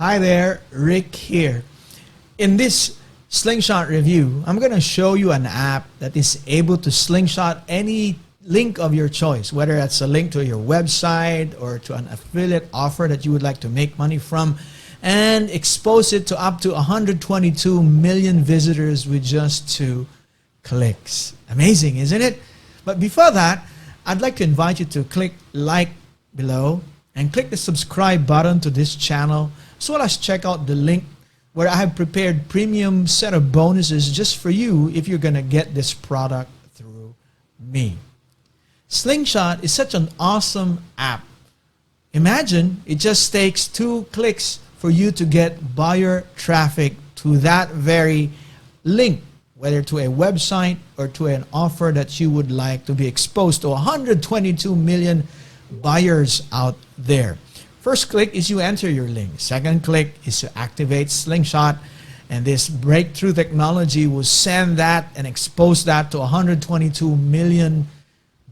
Hi there, Rick here. In this SlingShot review, I'm going to show you an app that is able to slingshot any link of your choice, whether that's a link to your website or to an affiliate offer that you would like to make money from, and expose it to up to 122 million visitors with just 2 clicks. Amazing, isn't it? But before that, I'd like to invite you to click like below and click the subscribe button to this channel, as well as check out the link where I have prepared premium set of bonuses just for you if you're going to get this product through me. SlingShot is such an awesome app. Imagine it just takes 2 clicks for you to get buyer traffic to that very link, whether to a website or to an offer that you would like to be exposed to 122 million buyers out there. First click is you enter your link. Second click is to activate SlingShot, and this breakthrough technology will send that and expose that to 122 million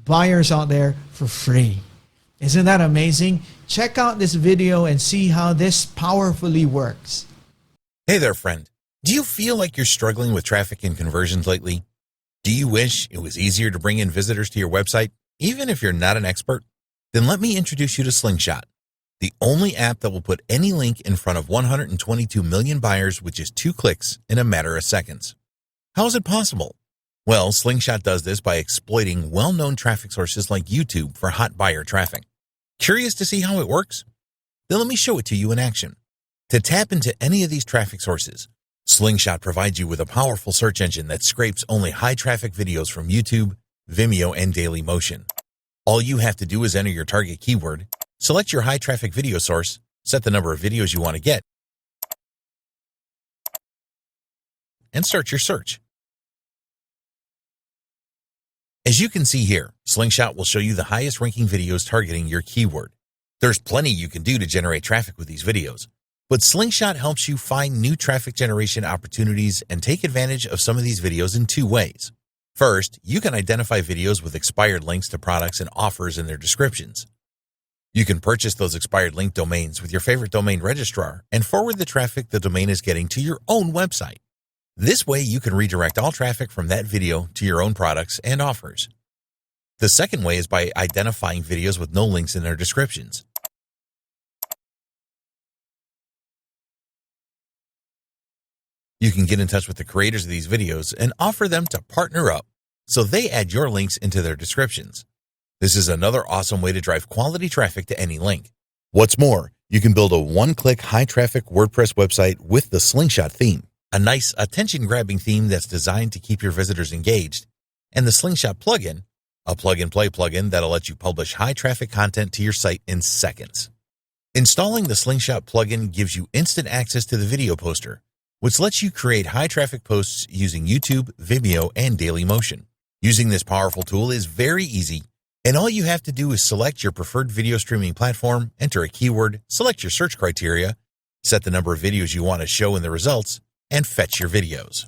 buyers out there for free. Isn't that amazing? Check out this video and see how this powerfully works. Hey there, friend. Do you feel like you're struggling with traffic and conversions lately? Do you wish it was easier to bring in visitors to your website, even if you're not an expert? Then let me introduce you to SlingShot, the only app that will put any link in front of 122 million buyers with just 2 clicks in a matter of seconds. How is it possible? Well, SlingShot does this by exploiting well-known traffic sources like YouTube for hot buyer traffic. Curious to see how it works? Then let me show it to you in action. To tap into any of these traffic sources, SlingShot provides you with a powerful search engine that scrapes only high-traffic videos from YouTube, Vimeo, and Dailymotion. All you have to do is enter your target keyword, select your high-traffic video source, set the number of videos you want to get, and start your search. As you can see here, SlingShot will show you the highest ranking videos targeting your keyword. There's plenty you can do to generate traffic with these videos, but SlingShot helps you find new traffic generation opportunities and take advantage of some of these videos in 2 ways. First, you can identify videos with expired links to products and offers in their descriptions. You can purchase those expired link domains with your favorite domain registrar and forward the traffic the domain is getting to your own website. This way, you can redirect all traffic from that video to your own products and offers. The second way is by identifying videos with no links in their descriptions. You can get in touch with the creators of these videos and offer them to partner up so they add your links into their descriptions. This is another awesome way to drive quality traffic to any link. What's more, you can build a one-click high-traffic WordPress website with the SlingShot theme, a nice attention-grabbing theme that's designed to keep your visitors engaged, and the SlingShot plugin, a plug-and-play plugin that'll let you publish high-traffic content to your site in seconds. Installing the SlingShot plugin gives you instant access to the video poster, which lets you create high-traffic posts using YouTube, Vimeo, and Dailymotion. Using this powerful tool is very easy, and all you have to do is select your preferred video streaming platform, enter a keyword, select your search criteria, set the number of videos you want to show in the results, and fetch your videos.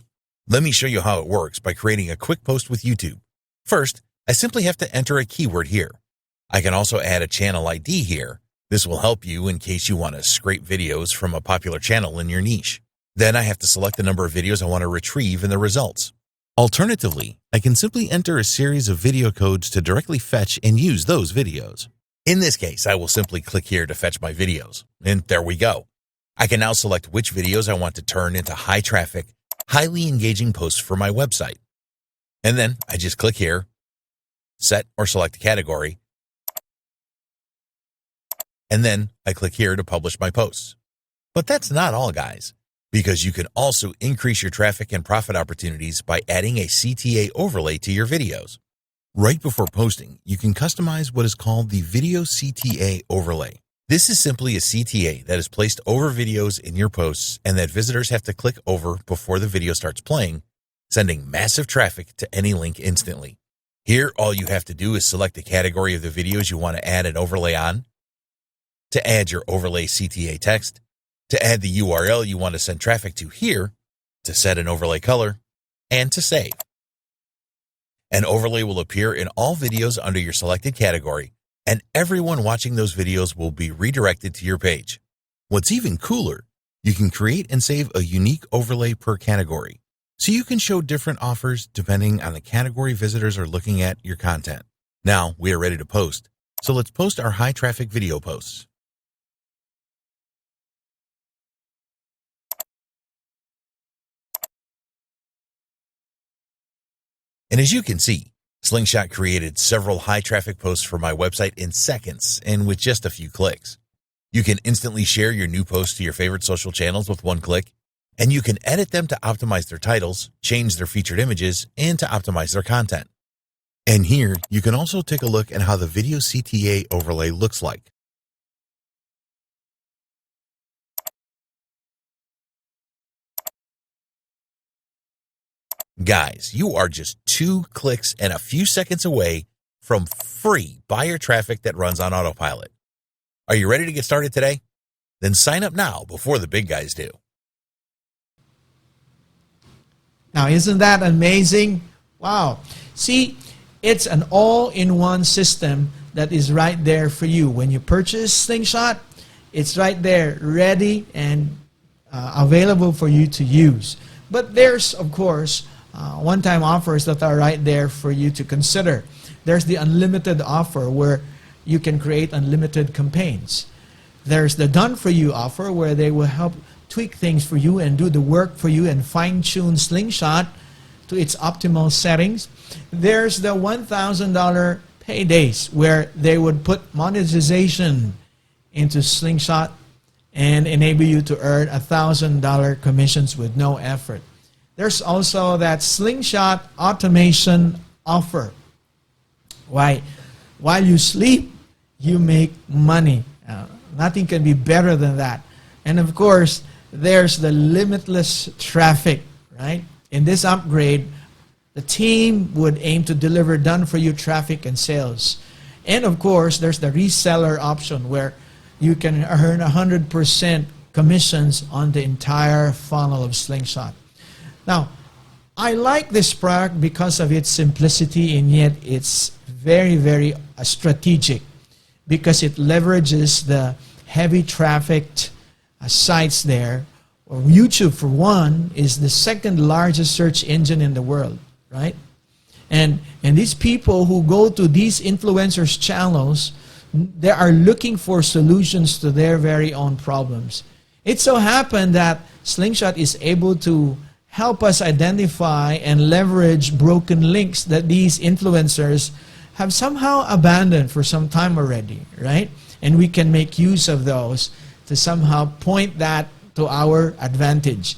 Let me show you how it works by creating a quick post with YouTube. First, I simply have to enter a keyword here. I can also add a channel ID here. This will help you in case you want to scrape videos from a popular channel in your niche. Then I have to select the number of videos I want to retrieve in the results. Alternatively, I can simply enter a series of video codes to directly fetch and use those videos. In this case, I will simply click here to fetch my videos, and there we go. I can now select which videos I want to turn into high-traffic, highly engaging posts for my website. And then I just click here, set or select a category, and then I click here to publish my posts. But that's not all, guys, because you can also increase your traffic and profit opportunities by adding a CTA overlay to your videos. Right before posting, you can customize what is called the Video CTA overlay. This is simply a CTA that is placed over videos in your posts and that visitors have to click over before the video starts playing, sending massive traffic to any link instantly. Here, all you have to do is select the category of the videos you want to add an overlay on, to add your overlay CTA text, to add the URL you want to send traffic to here, to set an overlay color, and to save. An overlay will appear in all videos under your selected category, and everyone watching those videos will be redirected to your page. What's even cooler You can create and save a unique overlay per category, so you can show different offers depending on the category visitors are looking at your content. Now we are ready to post, so let's post our high traffic video posts. And as you can see, SlingShot created several high traffic posts for my website in seconds and with just a few clicks. You can instantly share your new posts to your favorite social channels with one click, and you can edit them to optimize their titles, change their featured images, and to optimize their content. And here, you can also take a look at how the video CTA overlay looks like. Guys, you are just 2 clicks and a few seconds away from free buyer traffic that runs on autopilot. Are you ready to get started today? Then sign up now before the big guys do. Now, isn't that amazing? Wow. See, it's an all-in-one system that is right there for you. When you purchase SlingShot, it's right there, ready and available for you to use. But there's, of course, one-time offers that are right there for you to consider. There's the unlimited offer where you can create unlimited campaigns. There's the done-for-you offer where they will help tweak things for you and do the work for you and fine-tune SlingShot to its optimal settings. There's the $1,000 paydays where they would put monetization into SlingShot and enable you to earn $1,000 commissions with no effort. There's also that SlingShot automation offer. Why? While you sleep, you make money. Nothing can be better than that. And of course, there's the limitless traffic, right? In this upgrade, the team would aim to deliver done-for-you traffic and sales. And of course, there's the reseller option where you can earn 100% commissions on the entire funnel of SlingShot. Now, I like this product because of its simplicity, and yet it's very, very strategic because it leverages the heavy trafficked sites there. Well, YouTube, for one, is the second largest search engine in the world, right? And these people who go to these influencers' channels, they are looking for solutions to their very own problems. It so happened that SlingShot is able to help us identify and leverage broken links that these influencers have somehow abandoned for some time already, right? And we can make use of those to somehow point that to our advantage.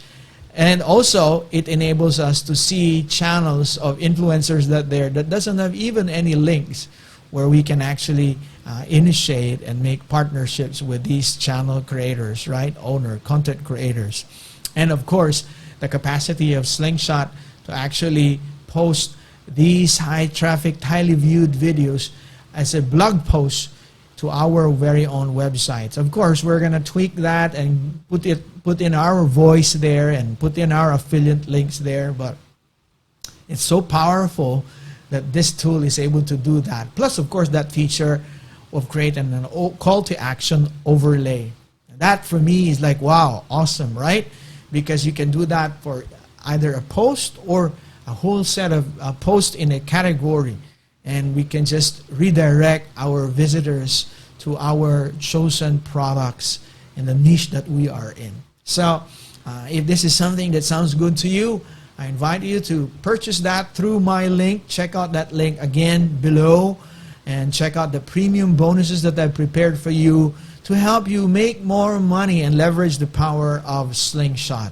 And also, it enables us to see channels of influencers that doesn't have even any links, where we can actually initiate and make partnerships with these channel creators, right? Content creators. And of course, the capacity of SlingShot to actually post these high traffic, highly viewed videos as a blog post to our very own websites. Of course, we're going to tweak that and put in our voice there and put in our affiliate links there, but it's so powerful that this tool is able to do that. Plus, of course, that feature of creating an call to action overlay. That for me is like, wow, awesome, right? Because you can do that for either a post or a whole set of posts in a category. And we can just redirect our visitors to our chosen products in the niche that we are in. So if this is something that sounds good to you, I invite you to purchase that through my link. Check out that link again below and check out the premium bonuses that I've prepared for you to help you make more money and leverage the power of SlingShot.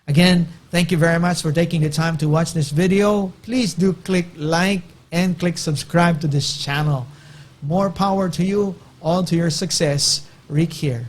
Again, thank you very much for taking the time to watch this video. Please do click like and click subscribe to this channel. More power to you, all to your success. Rick here.